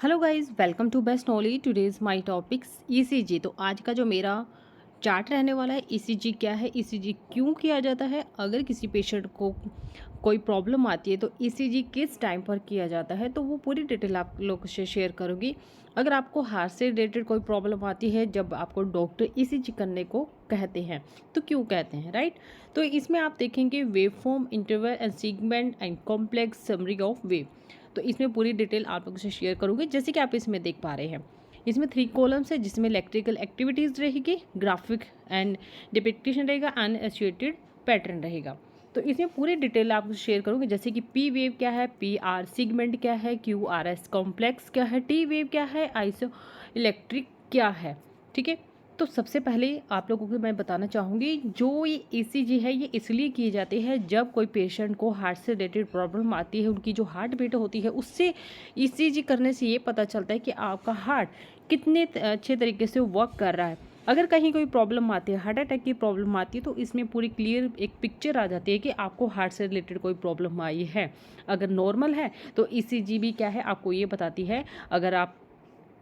Hello guys, welcome to Best Knowledge. Today's my topics ECG. तो आज का जो मेरा चार्ट रहने वाला है, ईसीजी क्या है, ईसीजी क्यों किया जाता है, अगर किसी पेशेंट को कोई प्रॉब्लम आती है तो ईसीजी किस टाइम पर किया जाता है, तो वो पूरी डिटेल आप लोगों से शेयर करूँगी। अगर आपको हार्ट से रिलेटेड कोई प्रॉब्लम आती है, जब आपको डॉक्टर ईसीजी करने को कहते हैं तो क्यों कहते हैं, राइट। तो इसमें आप देखेंगे wave form, interval and segment and complex summary of wave. तो इसमें पूरी डिटेल आप लोगों से शेयर करूँगी। जैसे कि आप इसमें देख पा रहे हैं, इसमें 3 कॉलम्स है जिसमें इलेक्ट्रिकल एक्टिविटीज़ रहेगी, ग्राफिक एंड डिपिक्टेशन रहेगा एंड एसोसिएटेड पैटर्न रहेगा। तो इसमें पूरी डिटेल आपको शेयर करूँगी। जैसे कि पी वेव क्या है, पी आर सिगमेंट क्या है, क्यू आर एस कॉम्प्लेक्स क्या है, टी वेव क्या है, आइसो इलेक्ट्रिक क्या है। ठीक है। तो सबसे पहले आप लोगों को मैं बताना चाहूँगी, जो ये ईसीजी है ये इसलिए की जाती है जब कोई पेशेंट को हार्ट से रिलेटेड प्रॉब्लम आती है, उनकी जो हार्ट बीट होती है उससे ईसीजी करने से ये पता चलता है कि आपका हार्ट कितने अच्छे तरीके से वर्क कर रहा है। अगर कहीं कोई प्रॉब्लम आती है, हार्ट अटैक की प्रॉब्लम आती है, तो इसमें पूरी क्लियर एक पिक्चर आ जाती है कि आपको हार्ट से रिलेटेड कोई प्रॉब्लम आई है। अगर नॉर्मल है तो ईसीजी भी क्या है, आपको ये बताती है। अगर आप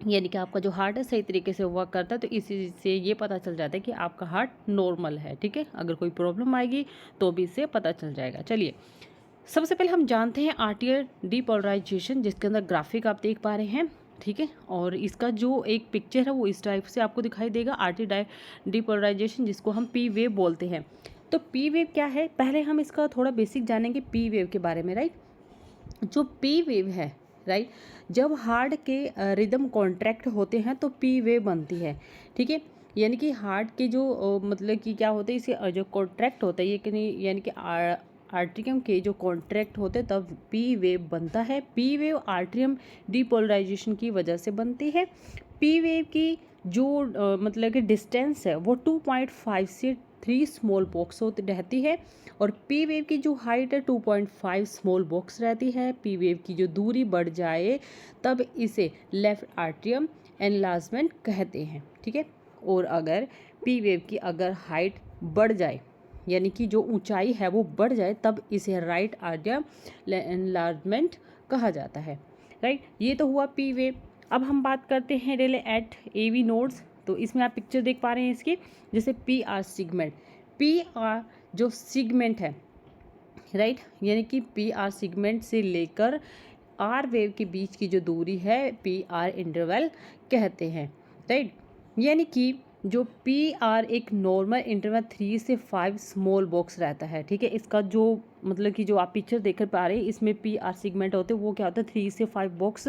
यानी कि आपका जो हार्ट है सही तरीके से वर्क करता है, तो इसी से ये पता चल जाता है कि आपका हार्ट नॉर्मल है। ठीक है। अगर कोई प्रॉब्लम आएगी तो भी इससे पता चल जाएगा। चलिए, सबसे पहले हम जानते हैं आर्टियल डीपोलराइजेशन, जिसके अंदर ग्राफिक आप देख पा रहे हैं। ठीक है। और इसका जो एक पिक्चर है वो इस टाइप से आपको दिखाई देगा, आर्टियल डीपोलराइजेशन, जिसको हम पी वेव बोलते हैं। तो पी वेव क्या है, पहले हम इसका थोड़ा बेसिक जानेंगे पी वेव के बारे में, राइट। जो पी वेव है, राइट, जब हार्ट के रिदम कॉन्ट्रैक्ट होते हैं तो पी वेव बनती है। ठीक है। यानी कि हार्ट के जो मतलब कि क्या होता है, इसे जो कॉन्ट्रैक्ट होता है, ये कि नहीं, यानी कि आर्ट्रियम के जो कॉन्ट्रैक्ट होते हैं तब पी वेव बनता है। पी वेव आर्ट्रियम डीपोलराइजेशन की वजह से बनती है। पी वेव की जो मतलब कि डिस्टेंस है वो 2.5 से 3 स्मॉल बॉक्स होती रहती है। और पी वेव की जो हाइट है 2.5 स्मॉल बॉक्स रहती है। पी वेव की जो दूरी बढ़ जाए तब इसे लेफ्ट आर्ट्रियम एनलार्जमेंट कहते हैं। ठीक है। और अगर पी वेव की अगर हाइट बढ़ जाए, यानी कि जो ऊंचाई है वो बढ़ जाए, तब इसे राइट आर्ट्रियम एनलार्जमेंट कहा जाता है। राइट। ये तो हुआ पी वेव। अब हम बात करते हैं रिले एट एवी नोड्स। तो इसमें आप पिक्चर देख पा रहे हैं इसकी, जैसे P R segment. P R जो सिगमेंट है, राइट, यानी कि पी आर सिगमेंट से लेकर आर वेव के बीच की जो दूरी है पी आर इंटरवल कहते हैं, राइट। यानी कि जो पी आर एक नॉर्मल इंटरवल 3 से 5 स्मॉल बॉक्स रहता है। ठीक है। इसका जो मतलब कि जो आप पिक्चर देख पा रहे हैं, इसमें पी आर सिगमेंट होते हैं, वो क्या होता है 3 से 5 बॉक्स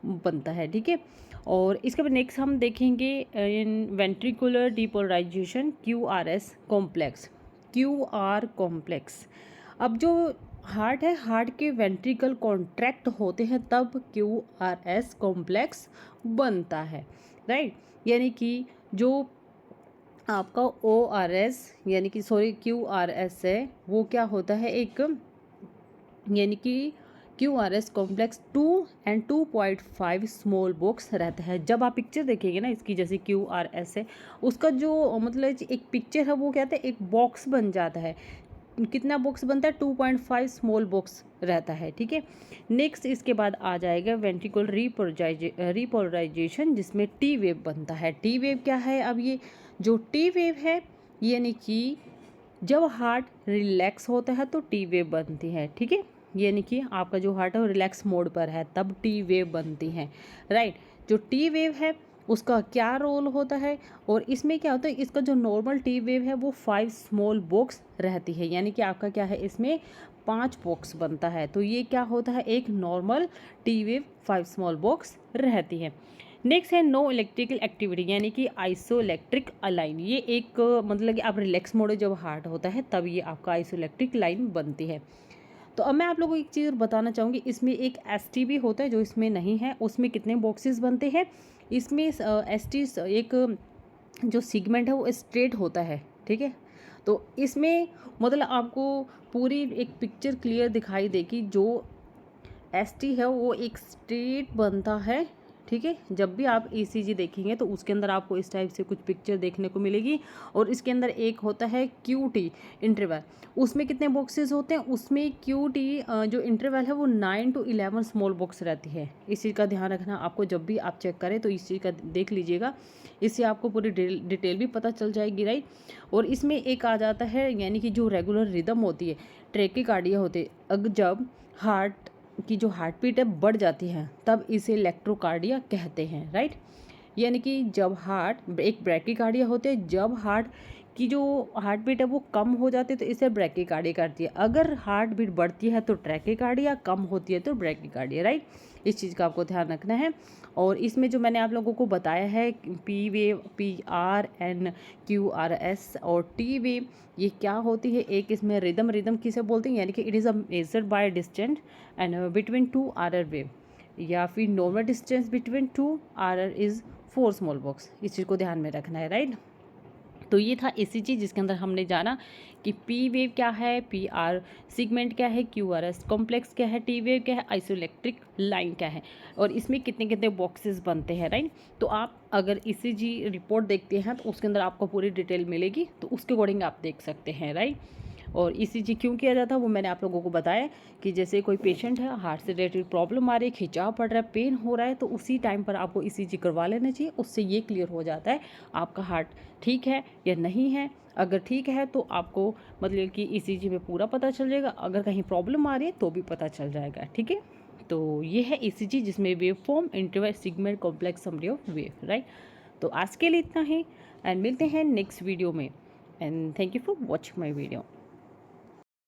बनता है। ठीक है। और इसके बाद नेक्स्ट हम देखेंगे इन ventricular depolarisation Q R S complex. Q R complex, अब जो हार्ट है, हार्ट के वेंट्रिकल कॉन्ट्रैक्ट होते हैं तब क्यू आर एस कॉम्प्लेक्स बनता है, राइट। यानी कि जो आपका ओ आर एस, यानी कि सॉरी क्यू आर एस है, वो क्या होता है एक, यानी कि Q R S complex 2 and 2.5 small box रहता है। जब आप पिक्चर देखेंगे ना इसकी, जैसे क्यू आर एस है, उसका जो मतलब एक पिक्चर है वो कहते हैं एक बॉक्स बन जाता है। कितना बॉक्स बनता है, 2.5 स्मॉल बॉक्स रहता है। ठीक है। नेक्स्ट इसके बाद आ जाएगा वेंट्रिकुलर रीपोलराइजेशन, जिसमें टी वेव बनता है। टी वेव क्या है, अब ये जो टी वेव है, यानी कि जब हार्ट रिलैक्स होता है तो टी वेव बनती है। ठीक है। यानी कि आपका जो हार्ट है वो रिलैक्स मोड पर है तब टी वेव बनती है, राइट। जो टी वेव है उसका क्या रोल होता है, और इसमें क्या होता है, इसका जो नॉर्मल टी वेव है वो 5 स्मॉल बॉक्स रहती है। यानी कि आपका क्या है, इसमें 5 बॉक्स बनता है। तो ये क्या होता है, एक normal T wave 5 small box रहती है। नेक्स्ट है नो इलेक्ट्रिकल एक्टिविटी, यानी कि आइसो इलेक्ट्रिक अलाइन। ये एक मतलब कि आप रिलैक्स मोड जब हार्ट होता है तब ये आपका आइसो इलेक्ट्रिक लाइन बनती है। तो अब मैं आप लोगों को एक चीज़ बताना चाहूँगी, इसमें एक एस टी भी होता है जो इसमें नहीं है। उसमें कितने बॉक्सेस बनते हैं, इसमें एस टी एक जो सीगमेंट है वो स्ट्रेट होता है। ठीक है। तो इसमें मतलब आपको पूरी एक पिक्चर क्लियर दिखाई देगी। जो एस टी है वो एक स्ट्रेट बनता है। ठीक है। जब भी आप ईसीजी देखेंगे तो उसके अंदर आपको इस टाइप से कुछ पिक्चर देखने को मिलेगी और इसके अंदर एक होता है क्यूटी इंटरवल। उसमें कितने बॉक्सेस होते हैं, उसमें क्यूटी जो इंटरवल है वो 9 to 11 स्मॉल बॉक्स रहती है। इस चीज़ का ध्यान रखना आपको, जब भी आप चेक करें तो इस चीज़ का देख लीजिएगा, इससे आपको पूरी डिटेल भी पता चल जाएगी, राइट। और इसमें एक आ जाता है यानी कि जो रेगुलर रिदम होती है, ट्रैकिकार्डिया होते हैं, अगर जब हार्ट की जो हार्ट बीट है बढ़ जाती है तब इसे इलेक्ट्रोकार्डिया कहते हैं, राइट। यानी कि जब हार्ट एक ब्रैकीकार्डिया होते हैं, जब हार्ट की जो हार्ट बीट है वो कम हो जाती है तो इसे ब्रैकीकार्डिया कहती है। अगर हार्ट बीट बढ़ती है तो ट्रैकीकार्डिया, कम होती है तो ब्रैकीकार्डिया, राइट। इस चीज़ का आपको ध्यान रखना है। और इसमें जो मैंने आप लोगों को बताया है पी वेव, PRNQRS और टी वेव, ये क्या होती है, एक इसमें रिदम किसे बोलते हैं, यानी कि it is a measured by distance and between 2 RR wave, या फिर normal distance between 2 RR is 4 small box. इस चीज़ को ध्यान में रखना है, राइट। तो ये था ईसीजी जिसके अंदर हमने जाना कि पी वेव क्या है, PR सिगमेंट क्या है, QRS कॉम्प्लेक्स क्या है, टी वेव क्या है, आइसोइलेक्ट्रिक लाइन क्या है, और इसमें कितने कितने बॉक्सेस बनते हैं, राइट। तो आप अगर ईसीजी रिपोर्ट देखते हैं तो उसके अंदर आपको पूरी डिटेल मिलेगी, तो उसके अकॉर्डिंग आप देख सकते हैं, राइट। और ईसीजी क्यों किया जाता है वो मैंने आप लोगों को बताया कि जैसे कोई पेशेंट है, हार्ट से रिलेटेड प्रॉब्लम आ रही है, खिंचाव पड़ रहा है, पेन हो रहा है, तो उसी टाइम पर आपको ईसीजी करवा लेना चाहिए। उससे ये क्लियर हो जाता है आपका हार्ट ठीक है या नहीं है। अगर ठीक है तो आपको मतलब कि ईसीजी में पूरा पता चल जाएगा, अगर कहीं प्रॉब्लम आ रही है तो भी पता चल जाएगा, ठीक है। तो ये है ईसीजी जिसमें wave form, interval, segment, complex summary of wave, right. तो आज के लिए इतना ही एंड मिलते हैं नेक्स्ट वीडियो में, and thank you for watching my video.